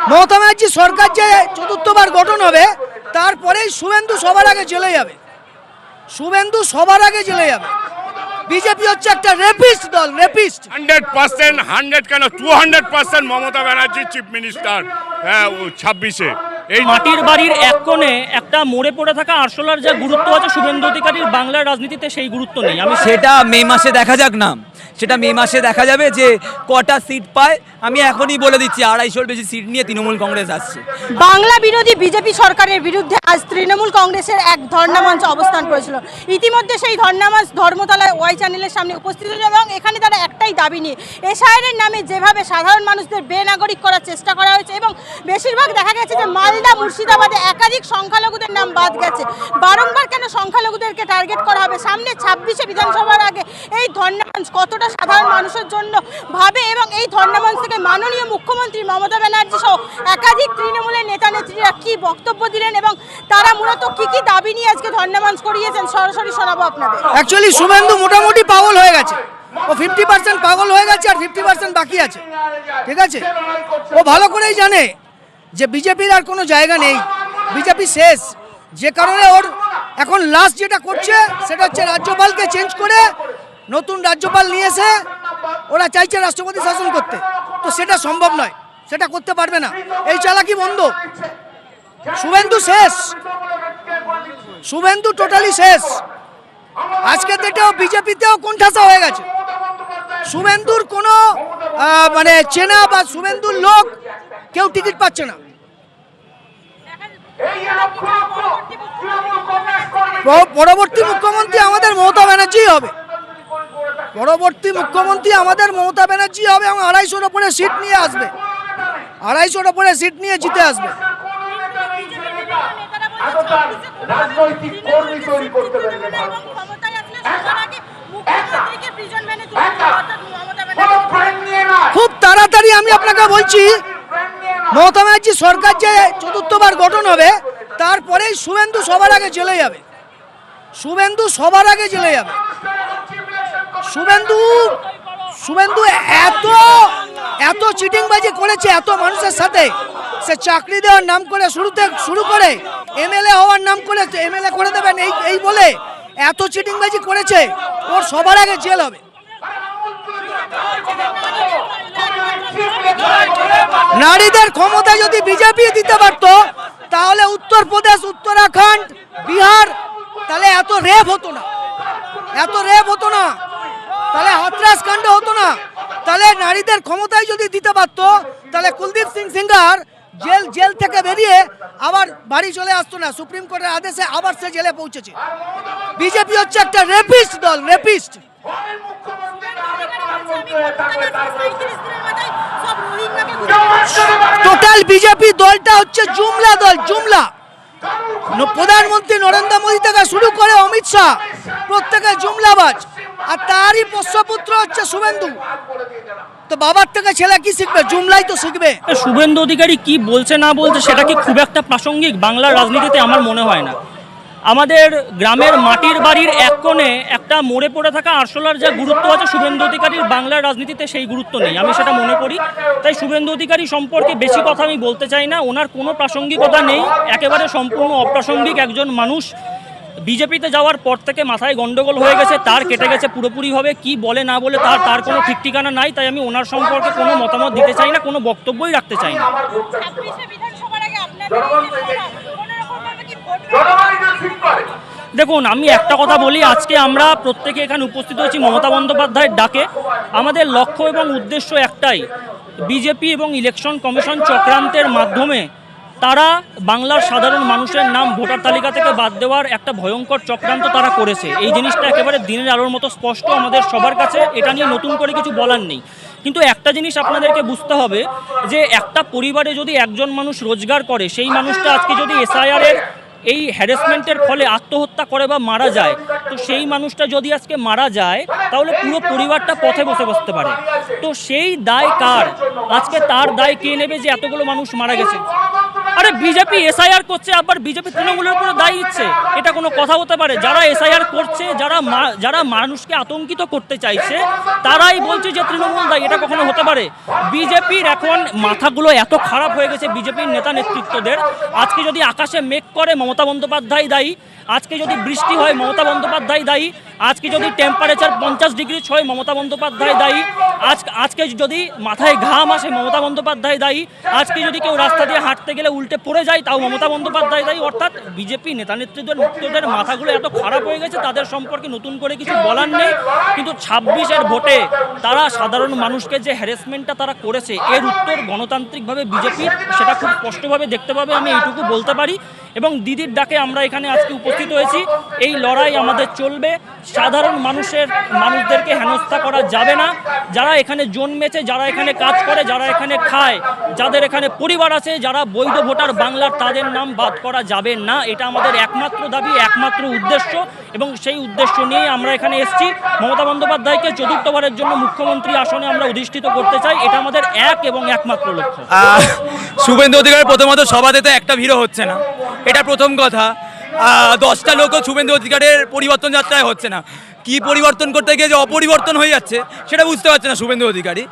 মমতা ব্যানার্জি সরকার যে চতুর্থবার গঠন হবে তারপরেই শুভেন্দু সবার আগে জেলে যাবে। শুভেন্দু সবার আগে জেলে যাবে। বিজেপি হচ্ছে একটা রেপিস্ট দল, রেপিস্ট। 100%, 100 কেন 200% মমতা ব্যানার্জি চিফ মিনিস্টার 26-এ। এই মাটির বাড়ির এক কোণে একটা মরে পড়ে থাকা আরশোলার যা গুরুত্ব আছে শুভেন্দু অধিকারীর বাংলার রাজনীতিতে সেই গুরুত্ব নেই। আমি সেটা মে মাসে দেখা যাক না, সেটা মে মাসে দেখা যাবে যে কটা সিট পায়। আমি এখনই বলে দিচ্ছি 250-র বেশি সিট নিয়ে তৃণমূল কংগ্রেস আসছে। বাংলা বিরোধী বিজেপি সরকারের বিরুদ্ধে আজ তৃণমূল কংগ্রেসের এক ধর্ণা মঞ্চ অবস্থান করেছিল। ইতিমধ্যে সেই ধর্ণা মঞ্চ ধর্মতলায় ওয়াই চ্যানেলের সামনে উপস্থিত হয়েছিল এবং এখানে তারা একটাই দাবি নিয়ে এসআইআরের নামে যেভাবে সাধারণ মানুষদের বেনাগরিক করার চেষ্টা করা হয়েছে এবং বেশিরভাগ দেখা গেছে যে মালদা মুর্শিদাবাদে একাধিক সংখ্যালঘুদের নাম বাদ গেছে। বারংবার কেন সংখ্যালঘুদেরকে টার্গেট করা হবে? সামনে 26-এ বিধানসভার আগে এই ধর্ণা মঞ্চ কতটা সাধারণ মানুষের জন্য ভাবে এবং এই ধর্ণা মঞ্চ থেকে মাননীয় মুখ্যমন্ত্রী মমতা ব্যানার্জি সহ একাধিক তৃণমূলের নেতা নেত্রীরা কি বক্তব্য দিলেন এবং তারা মূলত কি দাবি নিয়ে আজকে ধর্ণা মঞ্চ করিয়েছেন সরাসরি শোনাবো আপনাদের। অ্যাকচুয়ালি শুভেন্দু মোটামুটি পাগল হয়ে গেছে। ও 50% পাগল হয়ে গেছে আর 50% বাকি আছে। ঠিক আছে, ও ভালো করেই জানে যে বিজেপির আর কোনো জায়গা নেই, বিজেপি শেষ। যে কারণে ওর এখন লাস্ট যেটা করছে সেটা হচ্ছে রাজ্যপালকে চেঞ্জ করে নতুন রাজ্যপাল নিয়ে এসে ওরা চাইছে রাষ্ট্রপতি শাসন করতে। তো সেটা সম্ভব নয়, সেটা করতে পারবে না। এই চালাকি বন্ধ। শুভেন্দু শেষ, শুভেন্দু টোটালি শেষ। আজকে থেকেও বিজেপিতেও কোণঠাসা হয়ে গেছে। শুভেন্দুর কোনো মানে চেনা বা শুভেন্দুর লোক কেউ টিকিট পাচ্ছে না। পরবর্তী মুখ্যমন্ত্রী আমাদের মমতা ব্যানার্জি হবে। পরবর্তী মুখ্যমন্ত্রী আমাদের মমতা ব্যানার্জি হবে এবং 250-র উপরে সিট নিয়ে আসবে। 250-র উপরে সিট নিয়ে জিতে আসবে। খুব তাড়াতাড়ি আমি আপনাকে বলছি, মমতা ব্যানার্জি সরকার যে চতুর্থবার গঠন হবে তারপরেই শুভেন্দু সবার আগে জেলে যাবে। শুভেন্দু সবার আগে জেলে যাবে। শুভেন্দু এত চিটিংবাজি করেছে এত মানুষের সাথে। সে চাকরি দেওয়ার নাম করে শুরু করে এমএলএ হওয়ার নাম করে এমএলএ করে দেবেন এই বলে এত চিটিংবাজি করেছে, ওর সবার আগে জেল হবে। নারীদের ক্ষমতা যদি বিজেপি দিতে পারতো তাহলে উত্তরপ্রদেশ, উত্তরাখণ্ড, বিহার তাহলে এত রেপ হতো না, এত রেপ হতো না, তাহলে হাতরাস কাণ্ড হতো না। তাহলে নারীদের ক্ষমতায় যদি দিতে পারতো তাহলে কুলদীপ সিং সেঙ্গার জেল থেকে বেরিয়ে আবার বাড়ি চলে আসতো না। সুপ্রিম কোর্টের আদেশে আবার সে জেলে পৌঁছেছে। বিজেপি হচ্ছে একটা রেপিস্ট দল, রেপিস্ট। টোটাল বিজেপি দলটা হচ্ছে জুমলা দল, জুমলা। প্রধানমন্ত্রী নরেন্দ্র মোদী থেকে শুরু করে অমিত শাহ প্রত্যেকে জুমলাবাজ। আর তারই পোষ্যপুত্র হচ্ছে শুভেন্দু। তো বাবার থেকে ছেলে কি শিখবে? জুমলাই তো শিখবে। শুভেন্দু অধিকারী কি বলছে না বলছে সেটা কি খুব একটা প্রাসঙ্গিক বাংলার রাজনীতিতে? আমার মনে হয় না। আমাদের গ্রামের মাটির বাড়ির এক কোণে একটা মরে পড়ে থাকা আরশোলার যা গুরুত্ব আছে শুভেন্দু অধিকারীর বাংলার রাজনীতিতে সেই গুরুত্ব নেই, আমি সেটা মনে করি। তাই শুভেন্দু অধিকারী সম্পর্কে বেশি কথা আমি বলতে চাই না। ওনার কোনো প্রাসঙ্গিকতা নেই, একেবারে সম্পূর্ণ অপ্রাসঙ্গিক একজন মানুষ। বিজেপিতে যাওয়ার পর থেকে মাথায় গন্ডগোল হয়ে গেছে, তার কেটে গেছে পুরোপুরিভাবে। কি বলে না বলে তার কোনো ঠিক ঠিকানা নাই। তাই আমি ওনার সম্পর্কে কোনো মতামত দিতে চাই না, কোনো বক্তব্যই রাখতে চাই না। দেখুন, আমি একটা কথা বলি, আজকে আমরা প্রত্যেকে এখানে উপস্থিত হয়েছি মমতা বন্দ্যোপাধ্যায়ের ডাকে। আমাদের লক্ষ্য এবং উদ্দেশ্য একটাই, বিজেপি এবং ইলেকশন কমিশন চক্রান্তের মাধ্যমে তারা বাংলার সাধারণ মানুষের নাম ভোটার তালিকা থেকে বাদ দেওয়ার একটা ভয়ঙ্কর চক্রান্ত তারা করেছে। এই জিনিসটা একেবারে দিনের আলোর মতো স্পষ্ট আমাদের সবার কাছে, এটা নিয়ে নতুন করে কিছু বলার নেই। কিন্তু একটা জিনিস আপনাদেরকে বুঝতে হবে যে একটা পরিবারে যদি একজন মানুষ রোজগার করে, সেই মানুষটা আজকে যদি এসআইআরের এই হ্যারাসমেন্টের ফলে আত্মহত্যা করে বা মারা যায়, তো সেই মানুষটা যদি আজকে মারা যায় তাহলে পুরো পরিবারটা পথে বসতে পারে। তো সেই দায় কার? আজকে তার দায় কে নেবে যে এতগুলো মানুষ মারা গেছে? আরে বিজেপি এসআইআর করছে আবার বিজেপি তৃণমূলের উপরে দায়ী দিচ্ছে, এটা কোনো কথা হতে পারে? যারা এসআইআর করছে, যারা মানুষকে আতঙ্কিত করতে চাইছে, তারাই বলছে যে তৃণমূল দায়ী, এটা কখনো হতে পারে? বিজেপির এখন মাথাগুলো এত খারাপ হয়ে গেছে বিজেপির নেতা নেতৃত্বদের। আজকে যদি আকাশে মেঘ করে মমতা বন্দ্যোপাধ্যায় দায়ী, আজকে যদি বৃষ্টি হয় মমতা বন্দ্যোপাধ্যায় দায়ী, আজকে যদি টেম্পারেচার 50 ডিগ্রি ছয় মমতা বন্দ্যোপাধ্যায় দায়ী, আজকে যদি মাথায় ঘাম আসে মমতা বন্দ্যোপাধ্যায় দায়ী, আজকে যদি কেউ রাস্তা দিয়ে হাঁটতে গেলে উল্টে পড়ে যায় তাও মমতা বন্দ্যোপাধ্যায় দায়ী। অর্থাৎ বিজেপি নেতা নেতৃত্বদের মাথাগুলো এত খারাপ হয়ে গেছে, তাদের সম্পর্কে নতুন করে কিছু বলার নেই। কিন্তু 26-এর ভোটে তারা সাধারণ মানুষকে যে হ্যারাসমেন্টটা তারা করেছে, এর উত্তর গণতান্ত্রিকভাবে বিজেপি সেটা খুব স্পষ্টভাবে দেখতে পাবে, আমি এইটুকু বলতে পারি। এবং দিদির ডাকে আমরা এখানে আজকে উপস্থিত হয়েছি। এই লড়াই আমাদের চলবে। সাধারণ মানুষদেরকে হেনস্থা করা যাবে না। যারা এখানে জন্মেছে, যারা এখানে কাজ করে, যারা এখানে খায়, যাদের এখানে পরিবার আছে, যারা বৈধ ভোটার বাংলার, তাদের নাম বাদ করা যাবে না। এটা আমাদের একমাত্র দাবি, একমাত্র উদ্দেশ্য, এবং সেই উদ্দেশ্য নিয়ে আমরা এখানে এসেছি। মমতা বন্দ্যোপাধ্যায়কে চতুর্থবারের জন্য মুখ্যমন্ত্রী আসনে আমরা অধিষ্ঠিত করতে চাই, এটা আমাদের এক এবং একমাত্র লক্ষ্য। শুভেন্দু অধিকারী প্রথমত সভাতে তো একটা ভিড়ও হচ্ছে না, এটা প্রথম কথা। 10টা লোকও শুভেন্দু অধিকারের পরিবর্তন যাত্রায় হচ্ছে না। কি পরিবর্তন করতে গিয়ে যে অপরিবর্তন হয়ে যাচ্ছে সেটা বুঝতে পারছে না শুভেন্দু অধিকারী।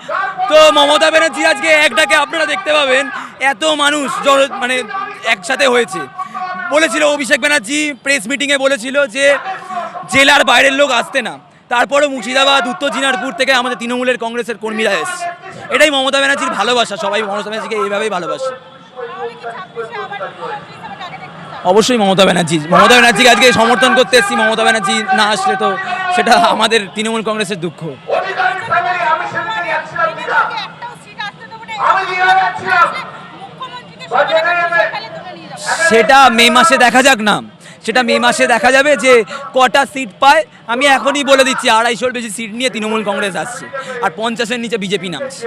তো মমতা ব্যানার্জি আজকে এক ডাকে আপনারা দেখতে পাবেন এত মানুষ মানে একসাথে হয়েছে। বলেছিল অভিষেক ব্যানার্জি প্রেস মিটিংয়ে বলেছিল যে জেলার বাইরের লোক আসতে না, তারপরে মুর্শিদাবাদ, উত্তর দিনাজপুর থেকে আমাদের তৃণমূলের কংগ্রেসের কর্মীরা এসছে। এটাই মমতা ব্যানার্জির ভালোবাসা, সবাই মমতা ব্যানার্জিকে এইভাবেই ভালোবাসে। অবশ্যই মমতা ব্যানার্জিকে আজকে সমর্থন করতে এসেছি। মমতা ব্যানার্জি না আসলে তো সেটা আমাদের তৃণমূল কংগ্রেসের দুঃখ। সেটা মে মাসে দেখা যাক না, সেটা মে মাসে দেখা যাবে যে কটা সিট পায়। আমি এখনই বলে দিচ্ছি 250-র বেশি সিট নিয়ে তৃণমূল কংগ্রেস আসছে, আর 50-এর নিচে বিজেপি নামছে।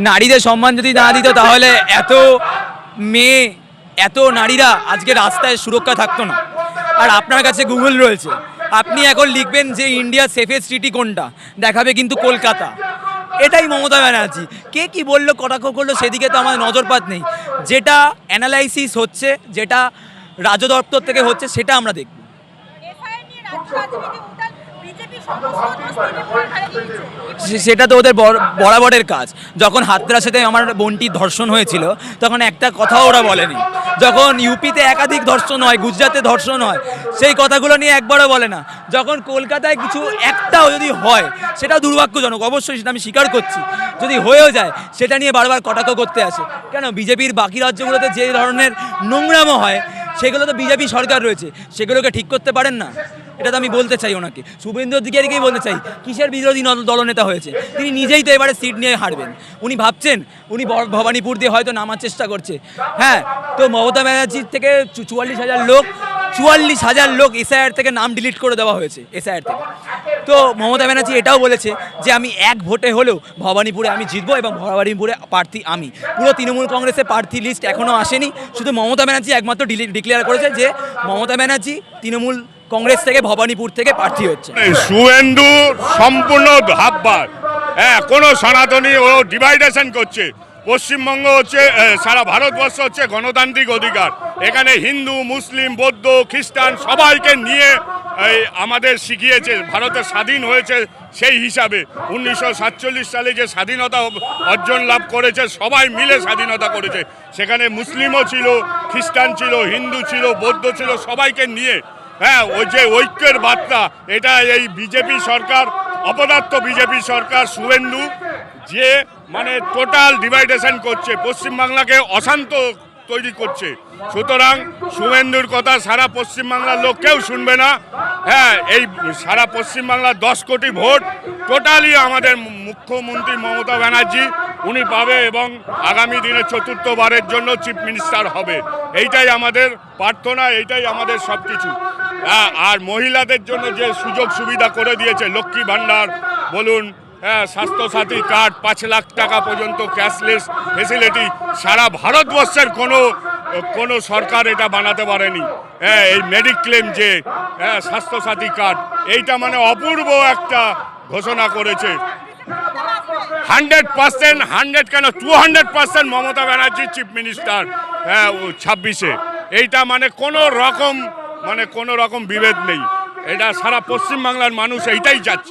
নারীদের সম্মান যদি না দিত তাহলে এত নারীরা আজকে রাস্তায় সুরক্ষা থাকতো না। আর আপনার কাছে গুগল রয়েছে, আপনি এখন লিখবেন যে ইন্ডিয়ার সেফেস্ট সিটি কোনটা, দেখাবে কিন্তু কলকাতা। এটাই মমতা ব্যানার্জি। কে কি বললো, কটাক্ষ করলো, সেদিকে তো আমাদের নজরপাত নেই। যেটা অ্যানালাইসিস হচ্ছে, যেটা রাজ্য দপ্তর থেকে হচ্ছে, সেটা আমরা দেখব। সেটা তো ওদের বরাবরের কাজ। যখন হাতরাসেতে আমার বোনটির ধর্ষণ হয়েছিল তখন একটা কথাও ওরা বলেনি। যখন ইউপিতে একাধিক ধর্ষণ হয়, গুজরাটে ধর্ষণ হয়, সেই কথাগুলো নিয়ে একবারও বলে না। যখন কলকাতায় কিছু একটাও যদি হয় সেটা দুর্ভাগ্যজনক, অবশ্যই সেটা আমি স্বীকার করছি। যদি হয়েও যায় সেটা নিয়ে বারবার কটাক্ষ করতে আসে কেন? বিজেপির বাকি রাজ্যগুলোতে যে ধরনের নোংরামো হয় সেগুলো তো বিজেপি সরকার রয়েছে, সেগুলোকে ঠিক করতে পারেন না। এটা তো আমি বলতে চাই ওনাকে, শুভেন্দু অধিকারীকেই বলতে চাই, কিসের বিরোধী দলনেতা হয়েছে? তিনি নিজেই তো এবারে সিট নিয়ে হারবেন। উনি ভাবছেন উনি ভবানীপুর দিয়ে হয়তো নামার চেষ্টা করছে। হ্যাঁ, তো মমতা ব্যানার্জির থেকে 44,000 লোক এসআইআর থেকে নাম ডিলিট করে দেওয়া হয়েছে, এসআইআর থেকে। তো মমতা ব্যানার্জি এটাও বলেছে যে আমি এক ভোটে হলেও ভবানীপুরে আমি জিতবো, এবং ভবানীপুরে প্রার্থী আমি। পুরো তৃণমূল কংগ্রেসের প্রার্থী লিস্ট এখনও আসেনি, শুধু মমতা ব্যানার্জি একমাত্র ডিক্লেয়ার করেছে যে মমতা ব্যানার্জি তৃণমূল কংগ্রেস থেকে ভবানীপুর থেকে প্রার্থী হচ্ছে। শুভেন্দু সম্পূর্ণ ভাববার, হ্যাঁ, কোনো সনাতনী ও ডিভাইডেশন করছে। পশ্চিমবঙ্গ হচ্ছে, সারা ভারতবর্ষ হচ্ছে গণতান্ত্রিক অধিকার। এখানে হিন্দু, মুসলিম, বৌদ্ধ, খ্রিস্টান সবাইকে নিয়ে আমাদের শিখিয়েছে। ভারতের স্বাধীন হয়েছে সেই হিসাবে 1947 সালে যে স্বাধীনতা অর্জন লাভ করেছে, সবাই মিলে স্বাধীনতা করেছে। সেখানে মুসলিমও ছিল, খ্রিস্টান ছিল, হিন্দু ছিল, বৌদ্ধ ছিল, সবাইকে নিয়ে, হ্যাঁ, ওই যে ঐক্যের বার্তা, এটা এই বিজেপি সরকার, অপদার্থ বিজেপি সরকার, শুভেন্দু যে মানে টোটাল ডিভাইডেশন করছে, পশ্চিমবাংলাকে অশান্ত তৈরি করছে। সুতরাং শুভেন্দুর কথা সারা পশ্চিমবাংলার লোক কেউ শুনবে না। হ্যাঁ, এই সারা পশ্চিমবাংলার 10 কোটি ভোট টোটালি আমাদের মুখ্যমন্ত্রী মমতা ব্যানার্জি উনি পাবে, এবং আগামী দিনে চতুর্থবারের জন্য চিফ মিনিস্টার হবে। এইটাই আমাদের প্রার্থনা, এইটাই আমাদের সব কিছু। আর মহিলাদের জন্য যে সুযোগ সুবিধা করে দিয়েছে, লক্ষ্মী ভাণ্ডার বলুন, হ্যাঁ, স্বাস্থ্যসাথী কার্ড, 5 লাখ টাকা পর্যন্ত ক্যাশলেস ফেসিলিটি, সারা ভারতবর্ষের কোনো সরকার এটা বানাতে পারেনি। এই মেডিক্লেম যে স্বাস্থ্যসাথী কার্ড, এইটা মানে অপূর্ব একটা ঘোষণা করেছে। 100%, 100 কেন 200% মমতা ব্যানার্জি চিফ মিনিস্টার 26-এ। এইটা মানে কোনো রকম বিভেদ নেই। এটা সারা পশ্চিমবাংলার মানুষ এইটাই চাচ্ছে।